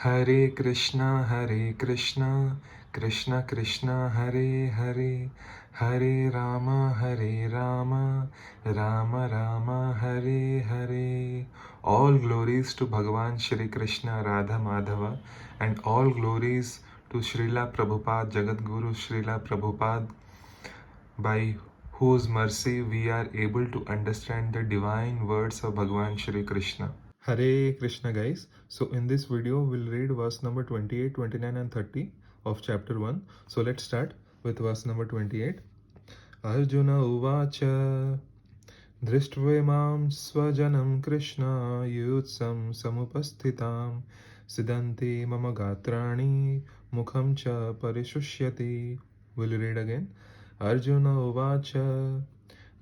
Hare Krishna, Krishna Krishna Hare Hare, Hare Rama, Rama Rama Hare Hare. All glories to Bhagavan Shri Krishna Radha Madhava, and all glories to Srila Prabhupada, Jagat Guru Srila Prabhupada, by whose mercy we are able to understand the divine words of Bhagavan Shri Krishna. Hare Krishna, guys. So in this video we'll read verse number 28, 29 and 30 of chapter 1. So let's start with verse number 28. Arjuna uvacha drishtvaimam svajanam Krishna yutsam samupasthitam siddhanti mama gatrani mukham cha parishusyati. We'll read again. Arjuna uvacha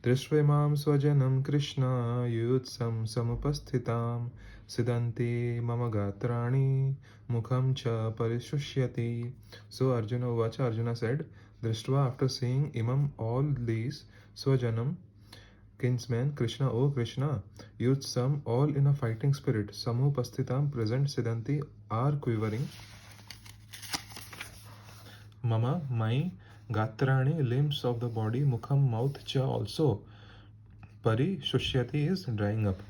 दृष्ट्वेमां स्वजनं कृष्ण युत्सं समुपस्थितां सिदन्ति मम गात्राणि mukham cha parishusyati. So Arjuna uvacha, Arjuna said, Drishtva, after seeing imam all these, Swajanam, kinsmen, Krishna, O Krishna, Yutsam, all in a fighting spirit, Samupasthitam, present, Siddhanti, are quivering, Mama, my, Gatrani, limbs of the body, Mukham, mouth, cha also, Pari, Shushyati is drying up.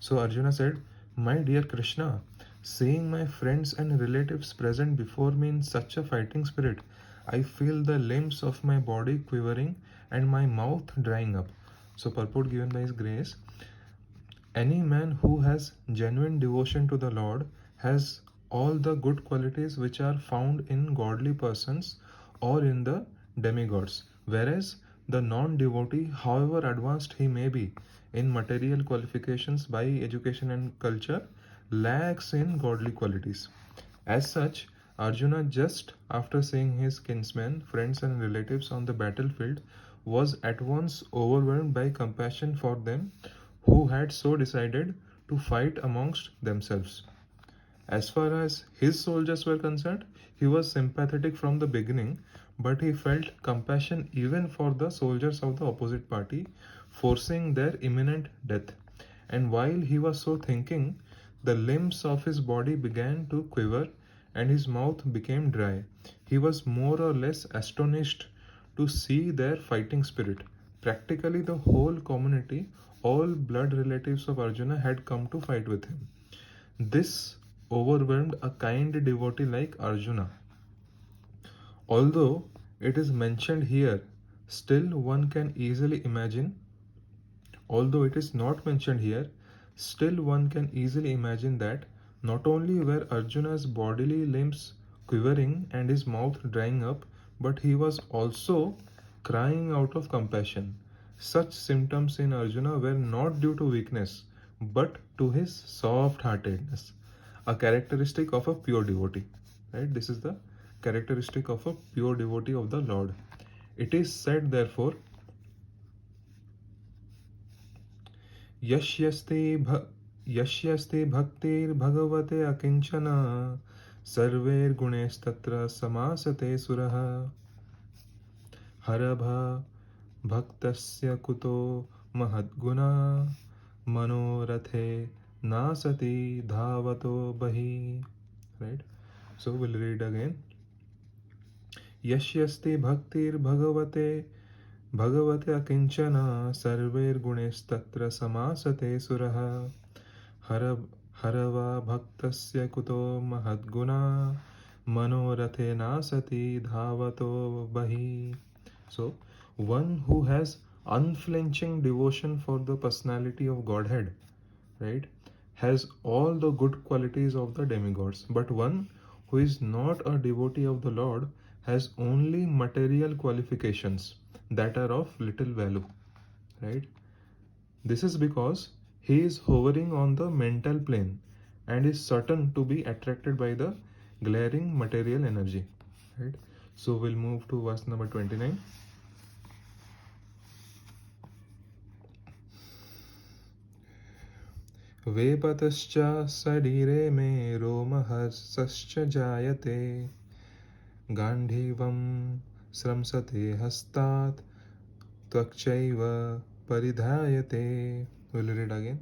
So Arjuna said, My dear Krishna, seeing my friends and relatives present before me in such a fighting spirit, I feel the limbs of my body quivering and my mouth drying up. So purport given by His Grace, any man who has genuine devotion to the Lord has all the good qualities which are found in godly persons or in the demigods, whereas the non-devotee, however advanced he may be in material qualifications by education and culture, lacks in godly qualities. As such, Arjuna, just after seeing his kinsmen, friends and relatives on the battlefield, was at once overwhelmed by compassion for them who had so decided to fight amongst themselves. As far as his soldiers were concerned, he was sympathetic from the beginning, but he felt compassion even for the soldiers of the opposite party, foreseeing their imminent death. And while he was so thinking, the limbs of his body began to quiver and his mouth became dry. He was more or less astonished to see their fighting spirit. Practically the whole community, all blood relatives of Arjuna, had come to fight with him. This overwhelmed a kind devotee like Arjuna. Although it is mentioned here, still one can easily imagine, although it is not mentioned here, still one can easily imagine that not only were Arjuna's bodily limbs quivering and his mouth drying up, but he was also crying out of compassion. Such symptoms in Arjuna were not due to weakness, but to his soft heartedness, a characteristic of a pure devotee. Right? This is the characteristic of a pure devotee of the Lord. It is said, therefore, यस्यस्ते भक्तिर्भगवते अकिंचन सर्वैर्गुणैस्तत्र समासते सुरः हरभ भक्तस्य कुतो महद्गुणा मनोरथे नासति धावतो बहि. Right? So we'll read again. यस्यस्ते भक्तिर्भगवते अकिंचन सर्वैर्गुणैस्तत्र समासते सुरः हरवा भक्तस्य कुतो महद्गुणा मनोरथे नासति धावतो बहि. So one who has unflinching devotion for the personality of Godhead, right, has all the good qualities of the demigods, but one who is not a devotee of the Lord has only material qualifications that are of little value, right? This is because he is hovering on the mental plane and is certain to be attracted by the glaring material energy, right? So we'll move to verse number 29. वेपतश्च शरीरे मे रोमहर्षश्च जायते गाण्डीवं स्रंसते हस्तात् त्वक्चैव परिधायते. We'll read again.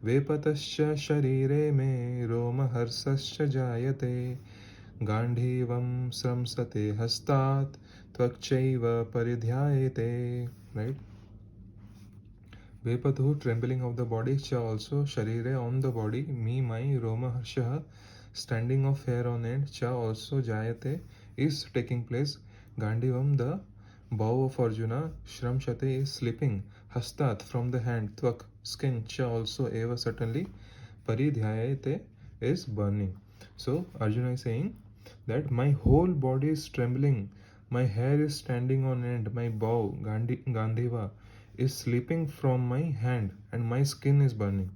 वेपतश्च शरीरे मे रोमहर्षश्च जायते गांडीवं स्रंसते हस्तात् त्वक्चैव परिध्यायते. Right? Vepatu, trembling of the body, cha also, sharire, on the body, me, my, romaharsha, standing of hair on end, cha also, jayate, is taking place. Gandivam, the bow of Arjuna, shramshate is slipping, hastat, from the hand, tvak, skin, cha also, eva, certainly, paridhyayate is burning. So Arjuna is saying that my whole body is trembling, my hair is standing on end, my bow, Gandhiva, is slipping from my hand, and my skin is burning.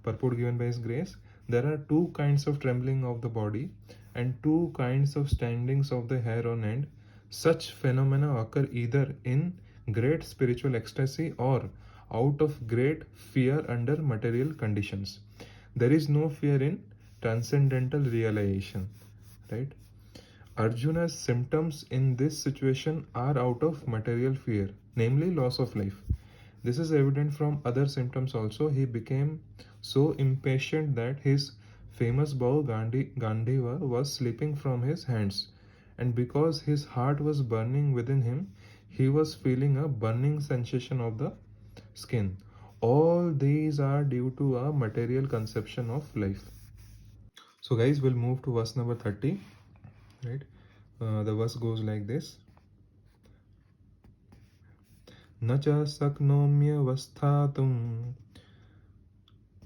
Purport given by His grace. There are two kinds of trembling of the body and two kinds of standings of the hair on end. Such phenomena occur either in great spiritual ecstasy or out of great fear under material conditions. There is no fear in transcendental realization, right? Arjuna's symptoms in this situation are out of material fear, namely loss of life. This is evident from other symptoms also. He became so impatient that his famous bow Gandiva was slipping from his hands. And because his heart was burning within him, he was feeling a burning sensation of the skin. All these are due to a material conception of life. So guys, we'll move to verse number 30. Right? The verse goes like this. न च शक्नोम्यवस्थातुं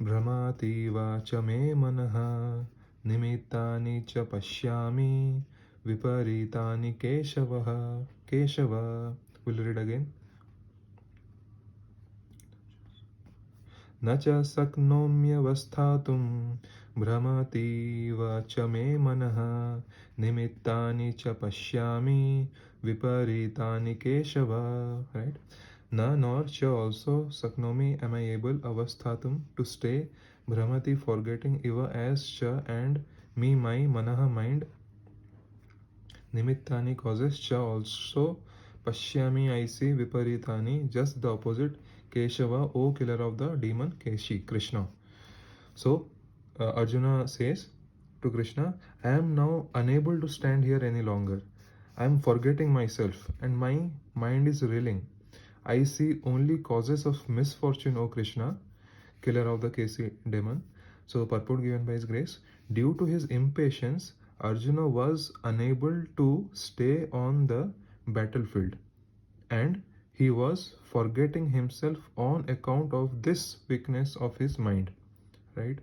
भ्रमातीव च मे मनः निमित्तानि च पश्यामि विपरीतानि केशवः Keshav. We'll read again. न च शक्नोम्यवस्थातुं भ्रमतीव च मे मनः निमित्तानि च पश्यामि विपरीतानि Keshav. Right? Na nor cha also saknomi am I able avasthatum to stay bhramati forgetting iva as cha and me my manaha mind nimittani causes cha also pashyami I see viparitani just the opposite Keshava, O killer of the demon Keshi, Krishna. So Arjuna says to Krishna, I am now unable to stand here any longer. I am forgetting myself and my mind is reeling. I see only causes of misfortune, O Krishna, killer of the Kesi demon. So purport given by His grace. Due to his impatience, Arjuna was unable to stay on the battlefield and he was forgetting himself on account of this weakness of his mind. Right?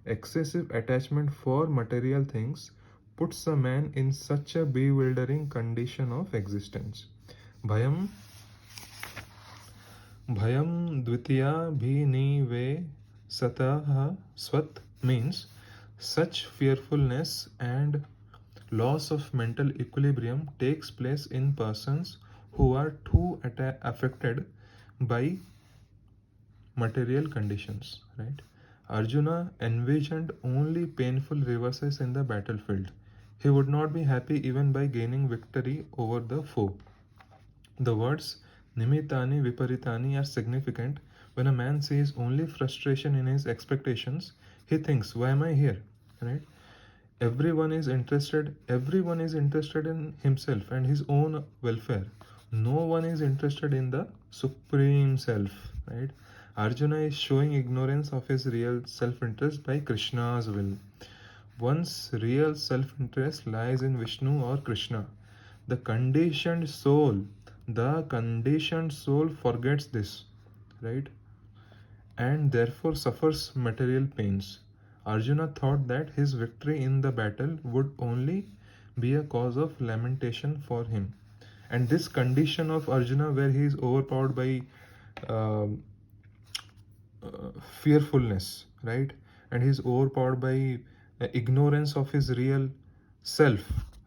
Excessive attachment for material things puts a man in such a bewildering condition of existence. Bhayam dvitiya bhinive satah swat means such fearfulness and loss of mental equilibrium takes place in persons who are too affected by material conditions, right? Arjuna envisioned only painful reverses in the battlefield. He would not be happy even by gaining victory over the foe. The words Nimitani Viparitani are significant. When a man sees only frustration in his expectations, he thinks, why am I here? Right? Everyone is interested in himself and his own welfare. No one is interested in the supreme self. Right? Arjuna is showing ignorance of his real self-interest by Krishna's will. One's real self-interest lies in Vishnu or Krishna. The conditioned soul forgets this, right? And therefore suffers material pains. Arjuna thought that his victory in the battle would only be a cause of lamentation for him. And this condition of Arjuna, where he is overpowered by uh, fearfulness, right? And he's overpowered by ignorance of his real self,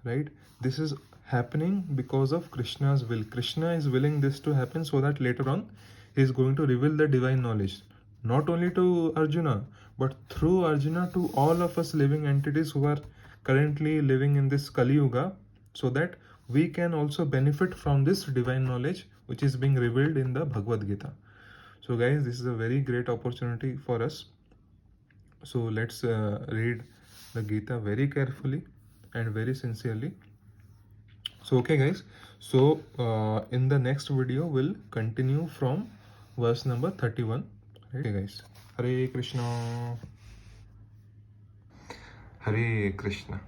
right? This is happening because of Krishna's will. Krishna is willing this to happen so that later on he is going to reveal the divine knowledge, not only to Arjuna, but through Arjuna to all of us living entities who are currently living in this Kali Yuga, so that we can also benefit from this divine knowledge which is being revealed in the Bhagavad Gita. So guys, this is a very great opportunity for us So let's read the Gita very carefully and very sincerely. So okay guys, so in the next video we'll continue from verse number 31. Right? Okay guys, Hare Krishna. Hare Krishna.